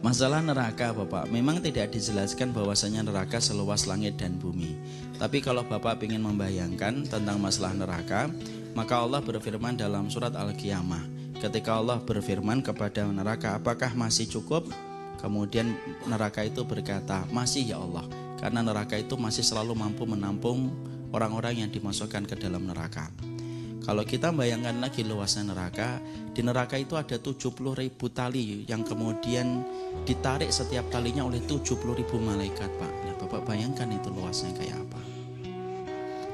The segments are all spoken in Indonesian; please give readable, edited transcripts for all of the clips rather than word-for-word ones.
Masalah neraka Bapak, memang tidak dijelaskan bahwasanya neraka seluas langit dan bumi. Tapi kalau Bapak ingin membayangkan tentang masalah neraka, maka Allah berfirman dalam surat Al-Qiyamah. Ketika Allah berfirman kepada neraka, apakah masih cukup? Kemudian neraka itu berkata, masih ya Allah. Karena neraka itu masih selalu mampu menampung orang-orang yang dimasukkan ke dalam neraka. Kalau kita bayangkan lagi luasnya neraka, di neraka itu ada 70.000 tali yang kemudian ditarik setiap talinya oleh 70.000 malaikat, Pak. Nah, Bapak bayangkan itu luasnya kayak apa.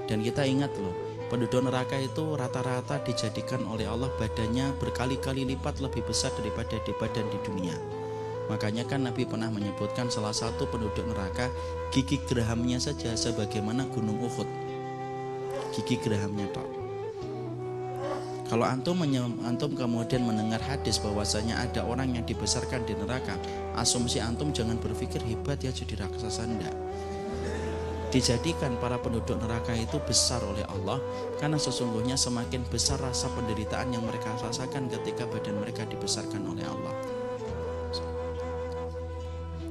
Dan kita ingat loh, penduduk neraka itu rata-rata dijadikan oleh Allah badannya berkali-kali lipat lebih besar daripada di badan di dunia. Makanya kan Nabi pernah menyebutkan salah satu penduduk neraka, gigi gerahamnya saja sebagaimana gunung Uhud. Gigi gerahamnya Pak. Kalau antum kemudian mendengar hadis bahwasanya ada orang yang dibesarkan di neraka, asumsi antum jangan berpikir hebat ya jadi raksasa, enggak. Dijadikan para penduduk neraka itu besar oleh Allah karena sesungguhnya semakin besar rasa penderitaan yang mereka rasakan ketika badan mereka dibesarkan oleh Allah.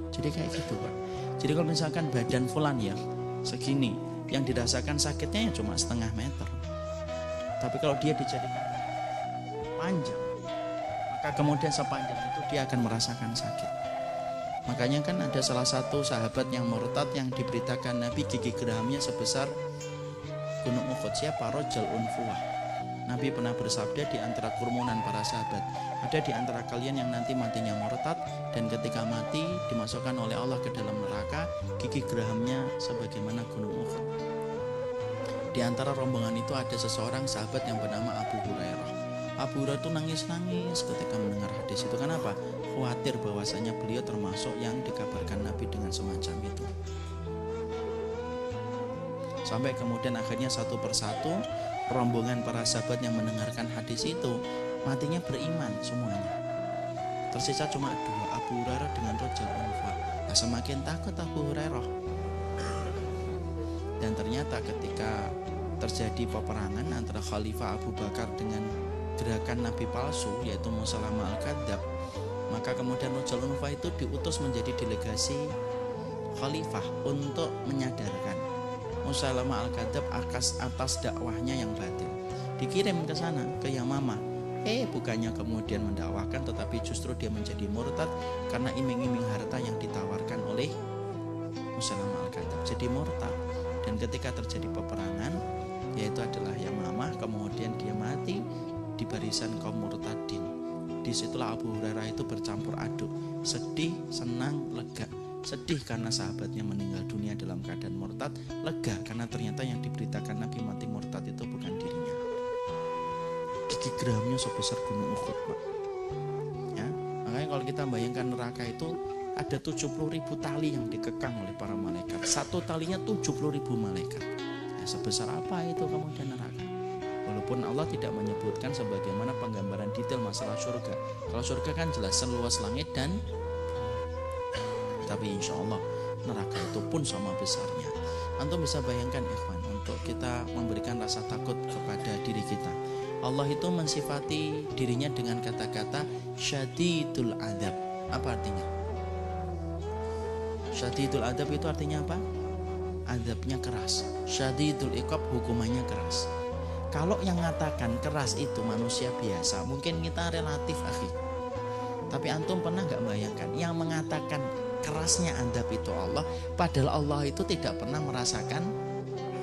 Jadi kayak gitu, Pak. Jadi kalau misalkan badan fulan ya segini, yang dirasakan sakitnya ya cuma setengah meter. Tapi kalau dia dijadikan panjang, maka kemudian sepanjang itu dia akan merasakan sakit. Makanya kan ada salah satu sahabat yang murtad yang diberitakan Nabi gigi gerahamnya sebesar gunung Uhud. Siapa? Rajul Unfuwah. Nabi pernah bersabda di antara kerumunan para sahabat, ada di antara kalian yang nanti matinya murtad dan ketika mati dimasukkan oleh Allah ke dalam neraka, gigi gerahamnya sebagaimana gunung Uhud. Di antara rombongan itu ada seseorang sahabat yang bernama Abu Hurairah. Abu Hurairah itu nangis-nangis ketika mendengar hadis itu. Kenapa? Khawatir bahwasanya beliau termasuk yang dikabarkan Nabi dengan semacam itu. Sampai kemudian akhirnya satu persatu rombongan para sahabat yang mendengarkan hadis itu matinya beriman semuanya. Tersisa cuma dua, Abu Hurairah dengan Rajul Unfuwah. Nah, semakin takut Abu Hurairah. Dan ternyata ketika terjadi peperangan antara Khalifah Abu Bakar dengan gerakan Nabi palsu yaitu Musailamah Al-Kadzab, maka kemudian Rajul Unfuwah itu diutus menjadi delegasi Khalifah untuk menyadarkan Musailamah Al-Kadzab atas dakwahnya yang batil. Dikirim ke sana ke Yamamah. Bukannya kemudian mendakwahkan, tetapi justru dia menjadi murtad karena iming-iming harta yang ditawarkan oleh Musailamah Al-Kadzab. Jadi murtad. Dan ketika terjadi peperangan, yaitu adalah Yamamah, kemudian dia mati di barisan kaum murtadin. Disitulah Abu Hurairah itu bercampur aduk, sedih, senang, lega. Sedih karena sahabatnya meninggal dunia dalam keadaan murtad, lega karena ternyata yang diberitakan Nabi mati murtad itu bukan dirinya. Gigi gerahamnya sebesar gunung Uhud, Pak. Ya, makanya kalau kita bayangkan neraka itu ada 70.000 tali yang dikekang oleh para malaikat. Satu talinya 70.000 malaikat. Nah, sebesar apa itu kemudian neraka? Walaupun Allah tidak menyebutkan sebagaimana penggambaran detail masalah surga. Kalau surga kan jelas seluas langit dan tapi insya Allah neraka itu pun sama besarnya. Antum bisa bayangkan ikhwan, untuk kita memberikan rasa takut kepada diri kita. Allah itu mensifati dirinya dengan kata-kata syadidul adzab. Apa artinya? Syadidul adzab itu artinya apa? Adzabnya keras. Syadidul iqab, hukumannya keras. Kalau yang mengatakan keras itu manusia biasa, mungkin kita relatif akhi. Tapi antum pernah gak bayangkan yang mengatakan kerasnya adzab itu Allah, padahal Allah itu tidak pernah merasakan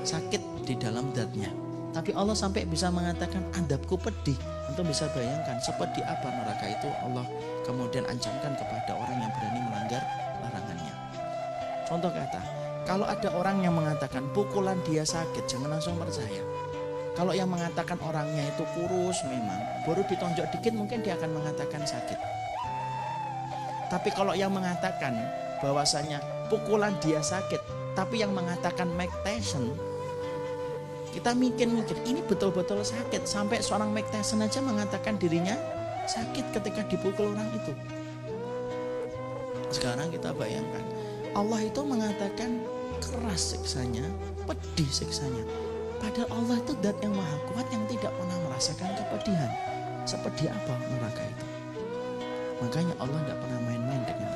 sakit di dalam zatnya. Tapi Allah sampai bisa mengatakan adzabku pedih. Antum bisa bayangkan sepedih apa neraka itu Allah kemudian ancamkan kepada orang yang berani melanggar larangannya. Contoh kata, kalau ada orang yang mengatakan pukulan dia sakit, jangan langsung percaya. Kalau yang mengatakan orangnya itu kurus memang, baru ditonjok dikit mungkin dia akan mengatakan sakit. Tapi kalau yang mengatakan bahwasanya pukulan dia sakit, tapi yang mengatakan Mike Tyson, kita mikir ini betul-betul sakit. Sampai seorang Mike Tyson aja mengatakan dirinya sakit ketika dipukul orang itu. Sekarang kita bayangkan, Allah itu mengatakan keras siksanya, pedih siksanya. Padahal Allah itu zat yang maha kuat yang tidak pernah merasakan kepedihan. Sepedih apa neraka itu? Makanya Allah tidak pernah main-main dengan